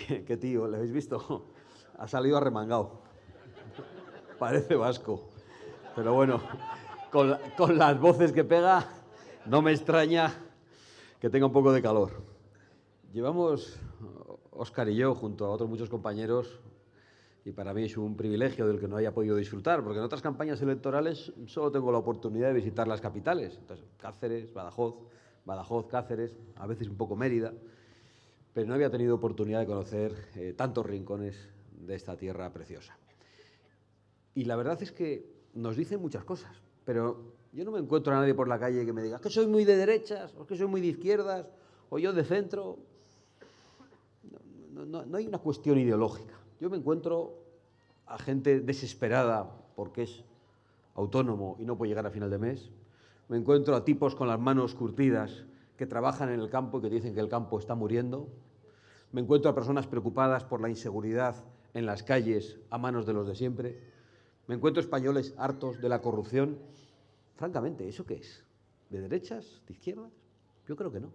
¿Qué tío? ¿Le habéis visto? Ha salido arremangado. Parece vasco. Pero bueno, con las voces que pega, no me extraña que tenga un poco de calor. Llevamos, Óscar y yo, junto a otros muchos compañeros, y para mí es un privilegio del que no haya podido disfrutar, porque en otras campañas electorales solo tengo la oportunidad de visitar las capitales. Entonces, Cáceres, Badajoz, Cáceres, a veces un poco Mérida, pero no había tenido oportunidad de conocer tantos rincones de esta tierra preciosa. Y la verdad es que nos dicen muchas cosas, pero yo no me encuentro a nadie por la calle que me diga que soy muy de derechas, o que soy muy de izquierdas, o yo de centro. No hay una cuestión ideológica. Yo me encuentro a gente desesperada porque es autónomo y no puede llegar a final de mes. Me encuentro a tipos con las manos curtidas que trabajan en el campo y que dicen que el campo está muriendo. Me encuentro a personas preocupadas por la inseguridad en las calles a manos de los de siempre. Me encuentro españoles hartos de la corrupción. Francamente, ¿eso qué es? ¿De derechas? ¿De izquierdas? Yo creo que no.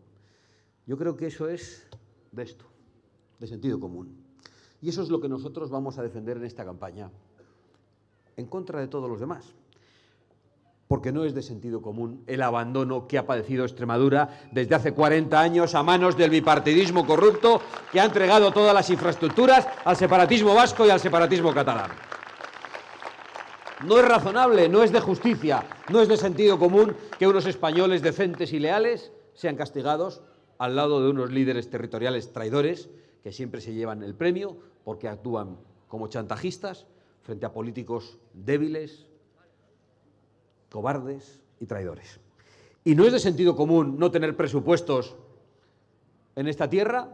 Yo creo que eso es de esto, de sentido común. Y eso es lo que nosotros vamos a defender en esta campaña, en contra de todos los demás. Porque no es de sentido común el abandono que ha padecido Extremadura desde hace 40 años a manos del bipartidismo corrupto que ha entregado todas las infraestructuras al separatismo vasco y al separatismo catalán. No es razonable, no es de justicia, no es de sentido común que unos españoles decentes y leales sean castigados al lado de unos líderes territoriales traidores que siempre se llevan el premio porque actúan como chantajistas frente a políticos débiles, cobardes y traidores. Y no es de sentido común no tener presupuestos en esta tierra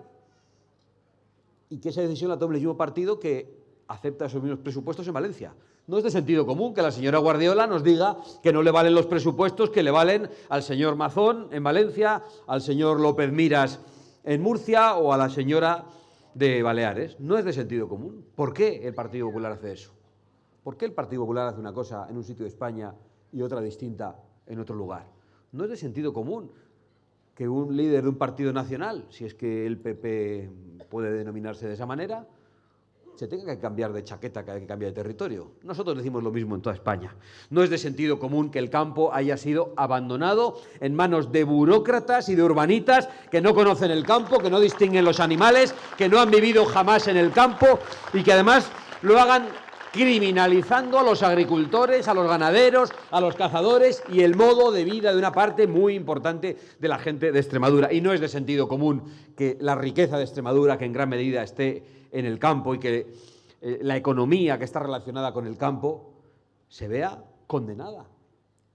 y que esa decisión la tome el mismo partido que acepta esos mismos presupuestos en Valencia. No es de sentido común que la señora Guardiola nos diga que no le valen los presupuestos que le valen al señor Mazón en Valencia, al señor López Miras en Murcia o a la señora de Baleares. No es de sentido común. ¿Por qué el Partido Popular hace eso? ¿Por qué el Partido Popular hace una cosa en un sitio de España y otra distinta en otro lugar? No es de sentido común que un líder de un partido nacional, si es que el PP puede denominarse de esa manera, se tenga que cambiar de chaqueta cada vez que cambia de territorio. Nosotros decimos lo mismo en toda España. No es de sentido común que el campo haya sido abandonado en manos de burócratas y de urbanitas que no conocen el campo, que no distinguen los animales, que no han vivido jamás en el campo y que además lo hagan criminalizando a los agricultores, a los ganaderos, a los cazadores y el modo de vida de una parte muy importante de la gente de Extremadura. Y no es de sentido común que la riqueza de Extremadura, que en gran medida esté en el campo y que la economía que está relacionada con el campo se vea condenada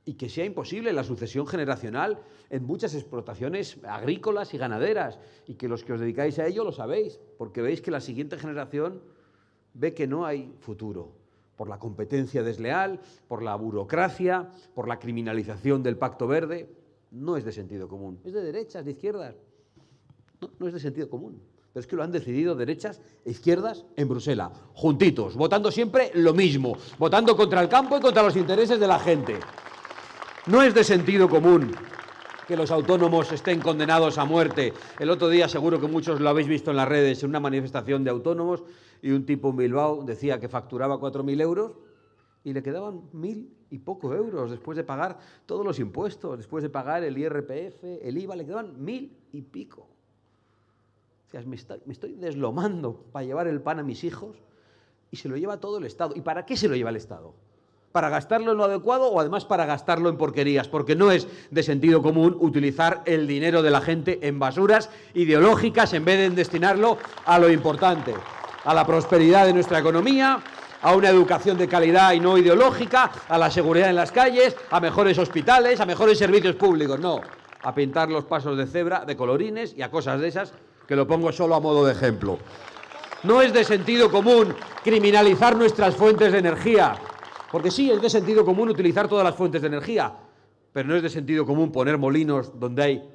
y que sea imposible la sucesión generacional en muchas explotaciones agrícolas y ganaderas y que los que os dedicáis a ello lo sabéis, porque veis que la siguiente generación ve que no hay futuro por la competencia desleal, por la burocracia, por la criminalización del Pacto Verde. No es de sentido común, es de derechas, de izquierdas. No es de sentido común. Pero es que lo han decidido derechas e izquierdas en Bruselas, juntitos, votando siempre lo mismo, votando contra el campo y contra los intereses de la gente. No es de sentido común que los autónomos estén condenados a muerte. El otro día, seguro que muchos lo habéis visto en las redes, en una manifestación de autónomos, y un tipo en Bilbao decía que facturaba 4.000 euros y le quedaban 1.000 y poco euros después de pagar todos los impuestos, después de pagar el IRPF, el IVA, le quedaban 1.000 y pico. O sea, me estoy deslomando para llevar el pan a mis hijos y se lo lleva todo el Estado. ¿Y para qué se lo lleva el Estado? ¿Para gastarlo en lo adecuado o además para gastarlo en porquerías? Porque no es de sentido común utilizar el dinero de la gente en basuras ideológicas en vez de destinarlo a lo importante, a la prosperidad de nuestra economía, a una educación de calidad y no ideológica, a la seguridad en las calles, a mejores hospitales, a mejores servicios públicos. No, a pintar los pasos de cebra de colorines y a cosas de esas que lo pongo solo a modo de ejemplo. No es de sentido común criminalizar nuestras fuentes de energía, porque sí, es de sentido común utilizar todas las fuentes de energía, pero no es de sentido común poner molinos donde hay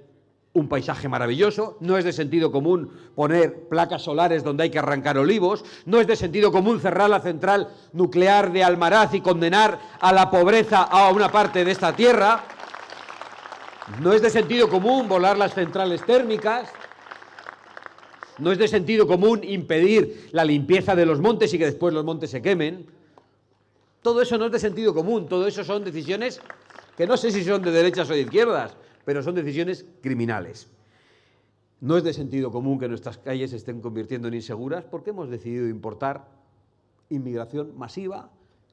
un paisaje maravilloso, no es de sentido común poner placas solares donde hay que arrancar olivos, no es de sentido común cerrar la central nuclear de Almaraz y condenar a la pobreza a una parte de esta tierra, no es de sentido común volar las centrales térmicas. No es de sentido común impedir la limpieza de los montes y que después los montes se quemen. Todo eso no es de sentido común, todo eso son decisiones que no sé si son de derechas o de izquierdas, pero son decisiones criminales. No es de sentido común que nuestras calles se estén convirtiendo en inseguras porque hemos decidido importar inmigración masiva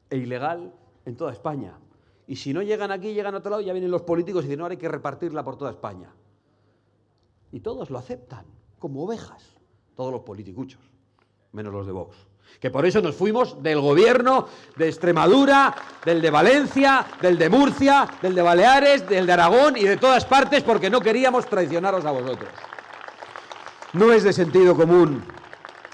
e ilegal en toda España. Y si no llegan aquí, llegan a otro lado, ya vienen los políticos y dicen, no, ahora hay que repartirla por toda España. Y todos lo aceptan, como ovejas, todos los politicuchos, menos los de Vox. Que por eso nos fuimos del gobierno de Extremadura, del de Valencia, del de Murcia, del de Baleares, del de Aragón y de todas partes porque no queríamos traicionaros a vosotros. No es de sentido común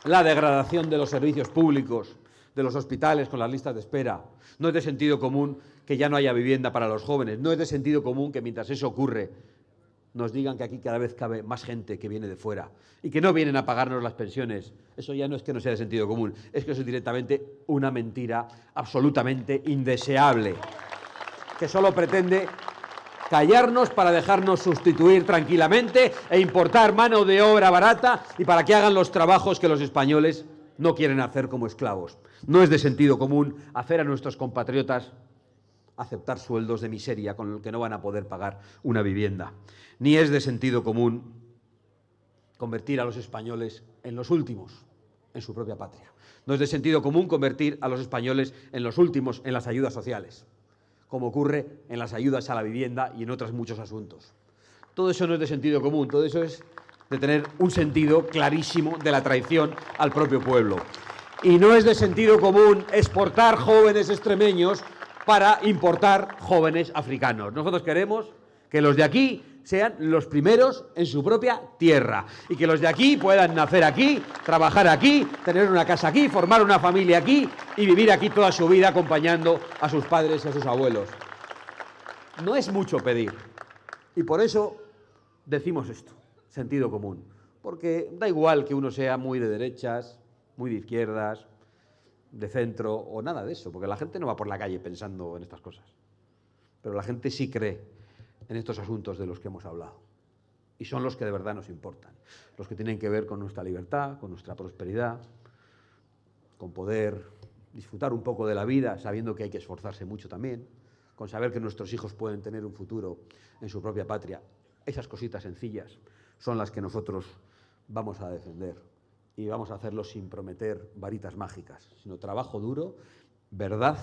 la degradación de los servicios públicos, de los hospitales con las listas de espera. No es de sentido común que ya no haya vivienda para los jóvenes. No es de sentido común que mientras eso ocurre nos digan que aquí cada vez cabe más gente que viene de fuera y que no vienen a pagarnos las pensiones. Eso ya no es que no sea de sentido común, es que eso es directamente una mentira absolutamente indeseable, que solo pretende callarnos para dejarnos sustituir tranquilamente e importar mano de obra barata y para que hagan los trabajos que los españoles no quieren hacer como esclavos. No es de sentido común hacer a nuestros compatriotas aceptar sueldos de miseria con los que no van a poder pagar una vivienda. Ni es de sentido común convertir a los españoles en los últimos en su propia patria. No es de sentido común convertir a los españoles en los últimos en las ayudas sociales, como ocurre en las ayudas a la vivienda y en otros muchos asuntos. Todo eso no es de sentido común, todo eso es de tener un sentido clarísimo de la traición al propio pueblo. Y no es de sentido común exportar jóvenes extremeños para importar jóvenes africanos. Nosotros queremos que los de aquí sean los primeros en su propia tierra y que los de aquí puedan nacer aquí, trabajar aquí, tener una casa aquí, formar una familia aquí y vivir aquí toda su vida acompañando a sus padres y a sus abuelos. No es mucho pedir y por eso decimos esto, sentido común, porque da igual que uno sea muy de derechas, muy de izquierdas, de centro o nada de eso, porque la gente no va por la calle pensando en estas cosas. Pero la gente sí cree en estos asuntos de los que hemos hablado. Y son los que de verdad nos importan. Los que tienen que ver con nuestra libertad, con nuestra prosperidad, con poder disfrutar un poco de la vida, sabiendo que hay que esforzarse mucho también, con saber que nuestros hijos pueden tener un futuro en su propia patria. Esas cositas sencillas son las que nosotros vamos a defender. Y vamos a hacerlo sin prometer varitas mágicas, sino trabajo duro, verdad,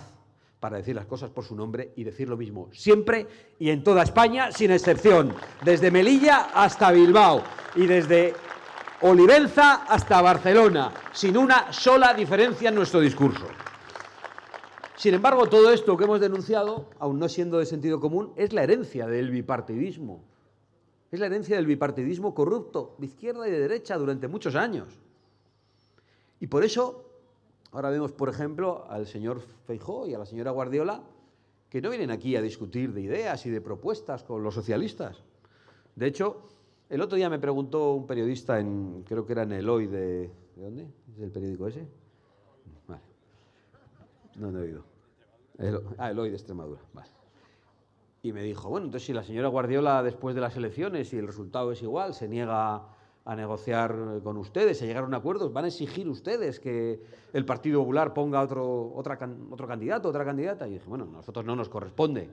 para decir las cosas por su nombre y decir lo mismo siempre y en toda España, sin excepción, desde Melilla hasta Bilbao y desde Olivenza hasta Barcelona, sin una sola diferencia en nuestro discurso. Sin embargo, todo esto que hemos denunciado, aun no siendo de sentido común, es la herencia del bipartidismo. Es la herencia del bipartidismo corrupto, de izquierda y de derecha, durante muchos años. Y por eso, ahora vemos, por ejemplo, al señor Feijóo y a la señora Guardiola, que no vienen aquí a discutir de ideas y de propuestas con los socialistas. De hecho, el otro día me preguntó un periodista, creo que era en el Hoy ¿de dónde? ¿Es el periódico ese? Vale. No he oído. El Hoy de Extremadura. Vale. Y me dijo, bueno, entonces si la señora Guardiola después de las elecciones y el resultado es igual, se niega a negociar con ustedes, a llegar a un acuerdo, ¿van a exigir ustedes que el Partido Popular ponga otro candidato, otra candidata? Y dije, bueno, a nosotros no nos corresponde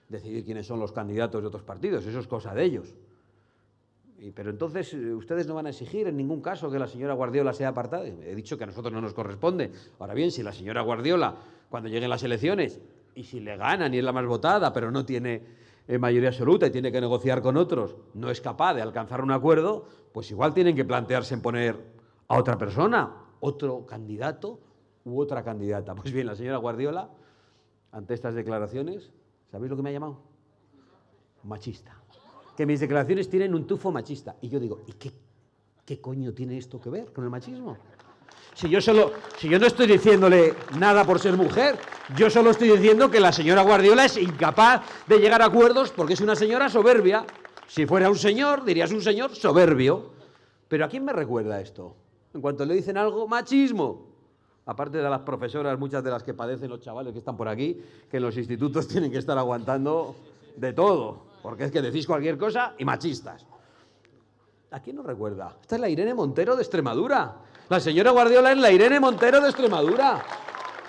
decidir quiénes son los candidatos de otros partidos, eso es cosa de ellos. Pero entonces, ¿ustedes no van a exigir en ningún caso que la señora Guardiola sea apartada? He dicho que a nosotros no nos corresponde. Ahora bien, si la señora Guardiola, cuando lleguen las elecciones, y si le ganan y es la más votada, pero no tiene mayoría absoluta y tiene que negociar con otros, no es capaz de alcanzar un acuerdo, pues igual tienen que plantearse en poner a otra persona, otro candidato u otra candidata. Pues bien, la señora Guardiola, ante estas declaraciones, ¿sabéis lo que me ha llamado? Machista. Que mis declaraciones tienen un tufo machista. Y yo digo, ¿y qué coño tiene esto que ver con el machismo? Si yo no estoy diciéndole nada por ser mujer, yo solo estoy diciendo que la señora Guardiola es incapaz de llegar a acuerdos porque es una señora soberbia. Si fuera un señor, dirías un señor soberbio. ¿Pero a quién me recuerda esto? En cuanto le dicen algo, machismo. Aparte de las profesoras, muchas de las que padecen los chavales que están por aquí, que en los institutos tienen que estar aguantando de todo, porque es que decís cualquier cosa y machistas. ¿A quién nos recuerda? Esta es la Irene Montero de Extremadura. La señora Guardiola es la Irene Montero de Extremadura.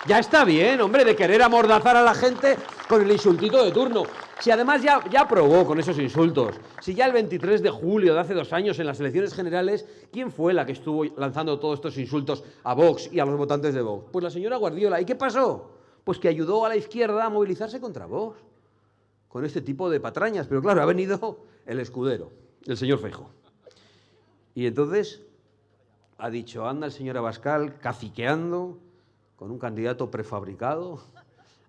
Ya está bien, hombre, de querer amordazar a la gente con el insultito de turno. Si además ya probó con esos insultos. Si ya el 23 de julio de hace 2 años en las elecciones generales, ¿quién fue la que estuvo lanzando todos estos insultos a Vox y a los votantes de Vox? Pues la señora Guardiola. ¿Y qué pasó? Pues que ayudó a la izquierda a movilizarse contra Vox con este tipo de patrañas. Pero claro, ha venido el escudero, el señor Feijóo. Y entonces ha dicho, anda el señor Abascal caciqueando con un candidato prefabricado.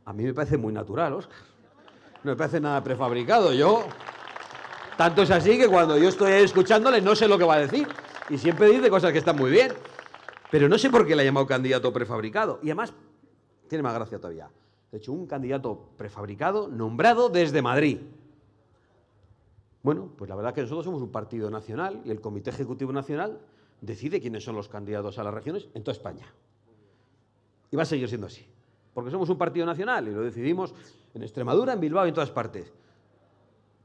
A mí me parece muy natural, Óscar. No me parece nada prefabricado. Tanto es así que cuando yo estoy escuchándole no sé lo que va a decir. Y siempre dice cosas que están muy bien. Pero no sé por qué le ha llamado candidato prefabricado. Y además, tiene más gracia todavía. De hecho, un candidato prefabricado nombrado desde Madrid. Bueno, pues la verdad es que nosotros somos un partido nacional y el Comité Ejecutivo Nacional decide quiénes son los candidatos a las regiones en toda España. Y va a seguir siendo así. Porque somos un partido nacional y lo decidimos en Extremadura, en Bilbao y en todas partes.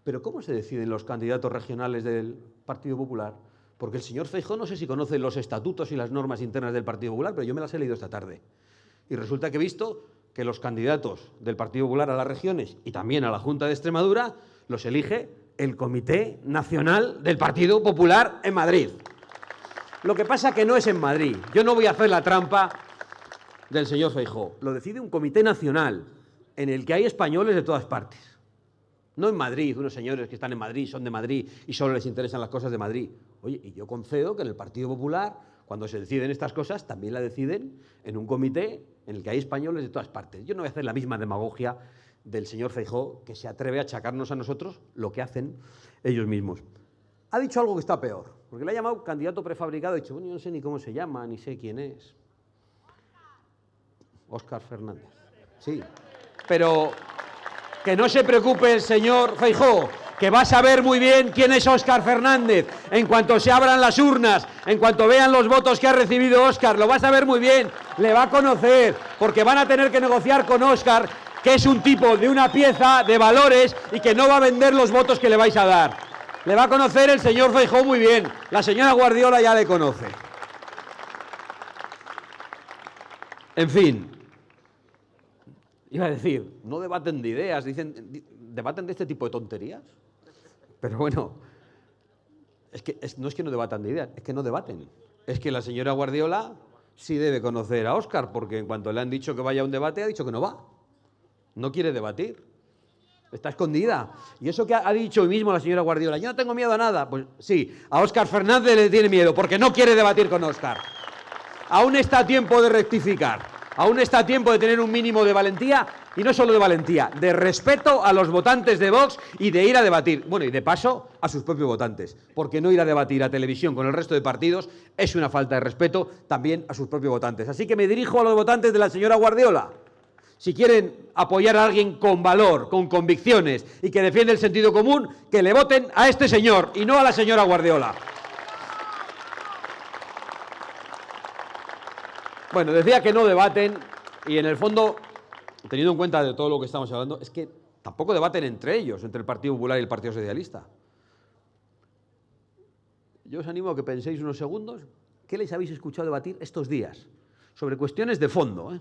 Pero ¿cómo se deciden los candidatos regionales del Partido Popular? Porque el señor Feijóo no sé si conoce los estatutos y las normas internas del Partido Popular, pero yo me las he leído esta tarde. Y resulta que he visto que los candidatos del Partido Popular a las regiones y también a la Junta de Extremadura los elige el Comité Nacional del Partido Popular en Madrid. Lo que pasa que no es en Madrid. Yo no voy a hacer la trampa del señor Feijóo. Lo decide un comité nacional en el que hay españoles de todas partes. No en Madrid, unos señores que están en Madrid, son de Madrid y solo les interesan las cosas de Madrid. Oye, y yo concedo que en el Partido Popular, cuando se deciden estas cosas, también la deciden en un comité en el que hay españoles de todas partes. Yo no voy a hacer la misma demagogia del señor Feijóo, que se atreve a achacarnos a nosotros lo que hacen ellos mismos. Ha dicho algo que está peor, porque le ha llamado candidato prefabricado. Ha dicho, bueno, yo no sé ni cómo se llama, ni sé quién es. Óscar Fernández. Sí, pero que no se preocupe el señor Feijóo, que va a saber muy bien quién es Óscar Fernández. En cuanto se abran las urnas, en cuanto vean los votos que ha recibido Óscar, lo va a saber muy bien, le va a conocer, porque van a tener que negociar con Óscar, que es un tipo de una pieza de valores y que no va a vender los votos que le vais a dar. Le va a conocer el señor Feijóo muy bien. La señora Guardiola ya le conoce. En fin. Iba a decir, no debaten de ideas, debaten de este tipo de tonterías. Pero bueno, no es que no debatan de ideas, es que no debaten. Es que la señora Guardiola sí debe conocer a Óscar, porque en cuanto le han dicho que vaya a un debate, ha dicho que no va. No quiere debatir. Está escondida. Y eso que ha dicho hoy mismo la señora Guardiola, yo no tengo miedo a nada. Pues sí, a Óscar Fernández le tiene miedo, porque no quiere debatir con Óscar. Aún está a tiempo de rectificar. Aún está a tiempo de tener un mínimo de valentía, y no solo de valentía, de respeto a los votantes de Vox y de ir a debatir. Bueno, y de paso a sus propios votantes, porque no ir a debatir a televisión con el resto de partidos es una falta de respeto también a sus propios votantes. Así que me dirijo a los votantes de la señora Guardiola. Si quieren apoyar a alguien con valor, con convicciones y que defiende el sentido común, que le voten a este señor y no a la señora Guardiola. Bueno, decía que no debaten y en el fondo, teniendo en cuenta de todo lo que estamos hablando, es que tampoco debaten entre ellos, entre el Partido Popular y el Partido Socialista. Yo os animo a que penséis unos segundos qué les habéis escuchado debatir estos días sobre cuestiones de fondo.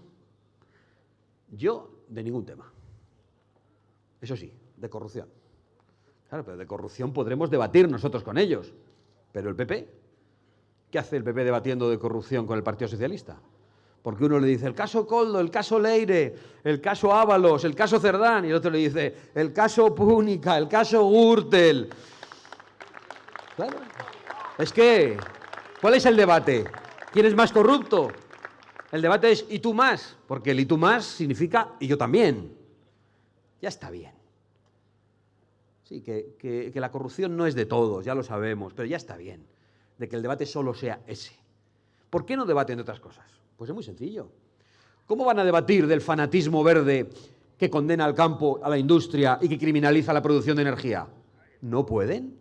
Yo, de ningún tema. Eso sí, de corrupción. Claro, pero de corrupción podremos debatir nosotros con ellos. Pero el PP, ¿qué hace el PP debatiendo de corrupción con el Partido Socialista? Porque uno le dice el caso Koldo, el caso Leire, el caso Ábalos, el caso Cerdán, y el otro le dice el caso Púnica, el caso Gürtel. Claro. Es que, ¿cuál es el debate? ¿Quién es más corrupto? El debate es ¿y tú más? Porque el ¿y tú más? Significa ¿y yo también? Ya está bien. Sí, que la corrupción no es de todos, ya lo sabemos, pero ya está bien de que el debate solo sea ese. ¿Por qué no debaten de otras cosas? Pues es muy sencillo. ¿Cómo van a debatir del fanatismo verde que condena al campo, a la industria y que criminaliza la producción de energía? No pueden,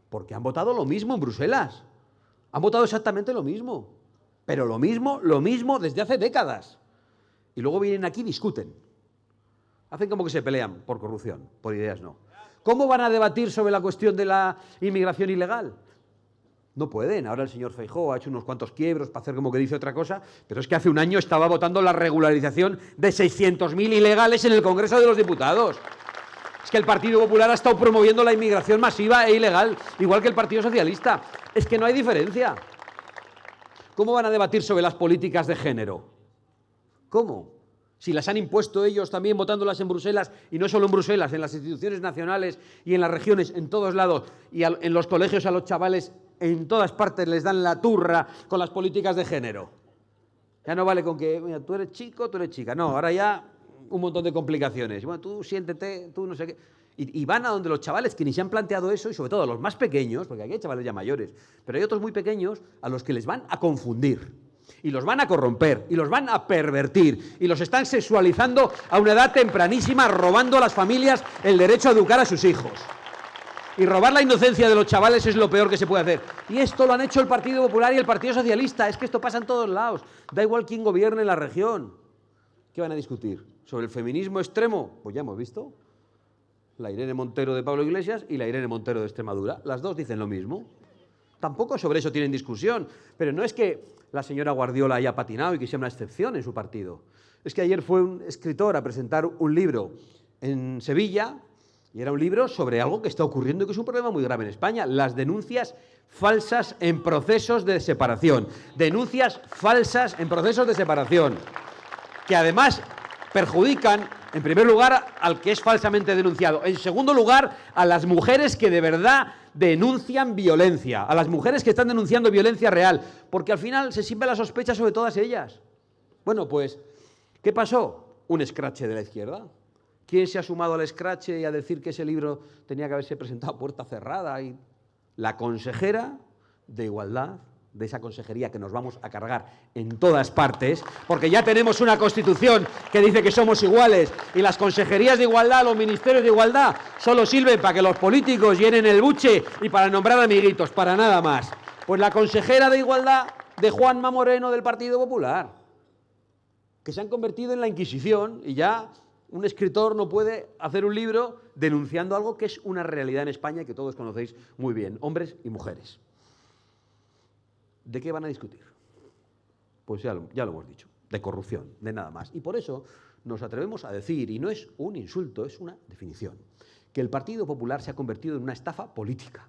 porque han votado lo mismo en Bruselas. Han votado exactamente lo mismo, pero lo mismo desde hace décadas. Y luego vienen aquí y discuten. Hacen como que se pelean por corrupción, por ideas no. ¿Cómo van a debatir sobre la cuestión de la inmigración ilegal? No pueden. Ahora el señor Feijóo ha hecho unos cuantos quiebros para hacer como que dice otra cosa, pero es que hace un año estaba votando la regularización de 600.000 ilegales en el Congreso de los Diputados. Es que el Partido Popular ha estado promoviendo la inmigración masiva e ilegal, igual que el Partido Socialista. Es que no hay diferencia. ¿Cómo van a debatir sobre las políticas de género? ¿Cómo? Si las han impuesto ellos también votándolas en Bruselas, y no solo en Bruselas, en las instituciones nacionales y en las regiones, en todos lados, y en los colegios a los chavales en todas partes les dan la turra con las políticas de género. Ya no vale con que, mira, tú eres chico, tú eres chica. No, ahora ya un montón de complicaciones. Bueno, tú siéntete, tú no sé qué. Y van a donde los chavales que ni se han planteado eso, y sobre todo a los más pequeños, porque aquí hay chavales ya mayores, pero hay otros muy pequeños a los que les van a confundir. Y los van a corromper, y los van a pervertir, y los están sexualizando a una edad tempranísima, robando a las familias el derecho a educar a sus hijos. Y robar la inocencia de los chavales es lo peor que se puede hacer. Y esto lo han hecho el Partido Popular y el Partido Socialista. Es que esto pasa en todos lados. Da igual quién gobierne la región. ¿Qué van a discutir? ¿Sobre el feminismo extremo? Pues ya hemos visto. La Irene Montero de Pablo Iglesias y la Irene Montero de Extremadura. Las dos dicen lo mismo. Tampoco sobre eso tienen discusión. Pero no es que la señora Guardiola haya patinado y que sea una excepción en su partido. Es que ayer fue un escritor a presentar un libro en Sevilla. Y era un libro sobre algo que está ocurriendo y que es un problema muy grave en España, las denuncias falsas en procesos de separación. Denuncias falsas en procesos de separación, que además perjudican, en primer lugar, al que es falsamente denunciado. En segundo lugar, a las mujeres que de verdad denuncian violencia, a las mujeres que están denunciando violencia real, porque al final se siembra la sospecha sobre todas ellas. Bueno, pues, ¿qué pasó? Un escrache de la izquierda. ¿Quién se ha sumado al escrache y a decir que ese libro tenía que haberse presentado a puerta cerrada? Y la consejera de Igualdad, de esa consejería que nos vamos a cargar en todas partes, porque ya tenemos una Constitución que dice que somos iguales, y las consejerías de igualdad, los ministerios de igualdad, solo sirven para que los políticos llenen el buche y para nombrar amiguitos, para nada más. Pues la consejera de Igualdad de Juanma Moreno del Partido Popular, que se han convertido en la Inquisición, y ya un escritor no puede hacer un libro denunciando algo que es una realidad en España y que todos conocéis muy bien, hombres y mujeres. ¿De qué van a discutir? Pues ya lo hemos dicho, de corrupción, de nada más. Y por eso nos atrevemos a decir, y no es un insulto, es una definición, que el Partido Popular se ha convertido en una estafa política,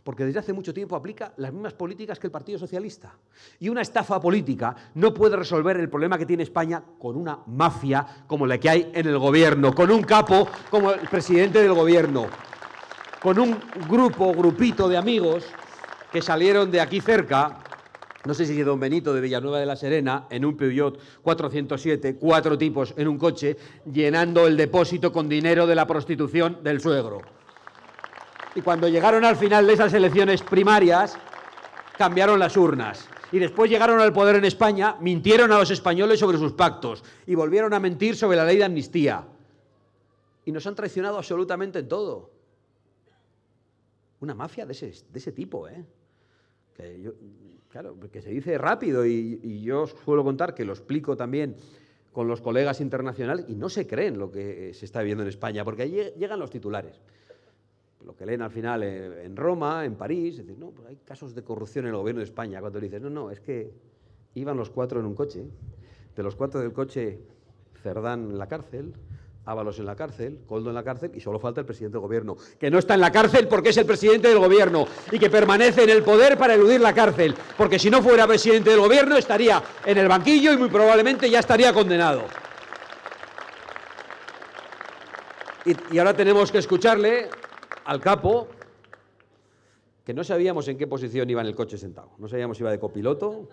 porque desde hace mucho tiempo aplica las mismas políticas que el Partido Socialista. Y una estafa política no puede resolver el problema que tiene España con una mafia como la que hay en el gobierno, con un capo como el presidente del gobierno, con un grupito de amigos que salieron de aquí cerca, no sé si de Don Benito de Villanueva de la Serena, en un Peugeot 407, 4 tipos en un coche, llenando el depósito con dinero de la prostitución del suegro. Y cuando llegaron al final de esas elecciones primarias, cambiaron las urnas. Y después llegaron al poder en España, mintieron a los españoles sobre sus pactos y volvieron a mentir sobre la ley de amnistía. Y nos han traicionado absolutamente en todo. Una mafia de ese tipo, ¿eh? Claro, que se dice rápido y yo suelo contar que lo explico también con los colegas internacionales y no se creen lo que se está viviendo en España, porque allí llegan los titulares. Lo que leen al final en Roma, en París, es decir, no, pues hay casos de corrupción en el gobierno de España. Cuando le dices, no, es que iban los 4 en un coche, de los 4 del coche, Cerdán en la cárcel, Ábalos en la cárcel, Koldo en la cárcel, y solo falta el presidente del gobierno, que no está en la cárcel porque es el presidente del gobierno y que permanece en el poder para eludir la cárcel, porque si no fuera presidente del gobierno estaría en el banquillo y muy probablemente ya estaría condenado. Y ahora tenemos que escucharle al capo, que no sabíamos en qué posición iba en el coche sentado. No sabíamos si iba de copiloto.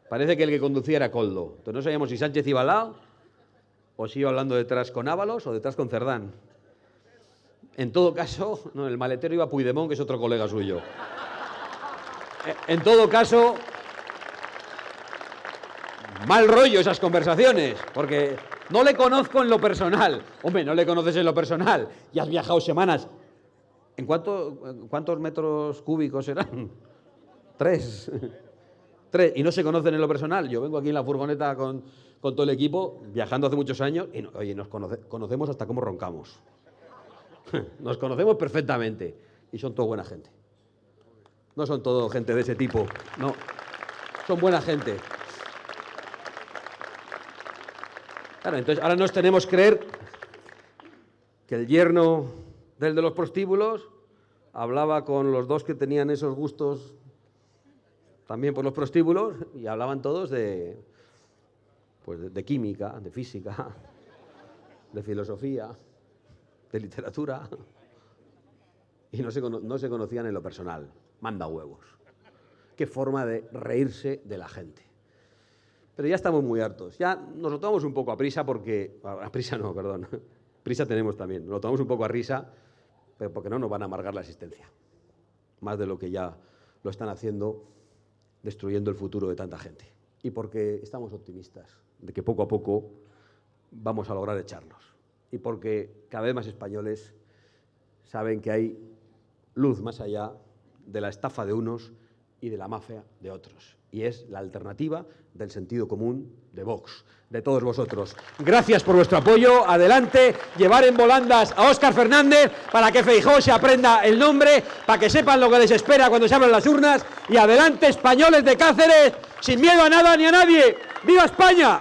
Parece que el que conducía era Koldo. Entonces no sabíamos si Sánchez iba al lado, o si iba hablando detrás con Ábalos o detrás con Cerdán. En todo caso, no, el maletero iba Puigdemont, que es otro colega suyo. En todo caso, mal rollo esas conversaciones, porque no le conozco en lo personal. Hombre, no le conoces en lo personal. Ya has viajado semanas. ¿En cuántos metros cúbicos serán? 3. 3. Y no se conocen en lo personal. Yo vengo aquí en la furgoneta con todo el equipo, viajando hace muchos años, y oye, nos conocemos hasta cómo roncamos. Nos conocemos perfectamente. Y son toda buena gente. No son todo gente de ese tipo, no. Son buena gente. Claro, entonces ahora nos tenemos que creer que el yerno del de los prostíbulos hablaba con los dos que tenían esos gustos también por los prostíbulos y hablaban todos de, pues de química, de física, de filosofía, de literatura, y no se conocían en lo personal. Manda huevos. Qué forma de reírse de la gente. Pero ya estamos muy hartos. Ya nos lo tomamos un poco a prisa porque... A prisa no, perdón. Prisa tenemos también. Nos lo tomamos un poco a risa, pero porque no nos van a amargar la existencia. Más de lo que ya lo están haciendo, destruyendo el futuro de tanta gente. Y porque estamos optimistas de que poco a poco vamos a lograr echarlos. Y porque cada vez más españoles saben que hay luz más allá de la estafa de unos y de la mafia de otros. Y es la alternativa del sentido común de Vox, de todos vosotros. Gracias por vuestro apoyo. Adelante, llevar en volandas a Óscar Fernández para que Feijóo se aprenda el nombre, para que sepan lo que les espera cuando se abran las urnas. Y adelante, españoles de Cáceres, sin miedo a nada ni a nadie. ¡Viva España!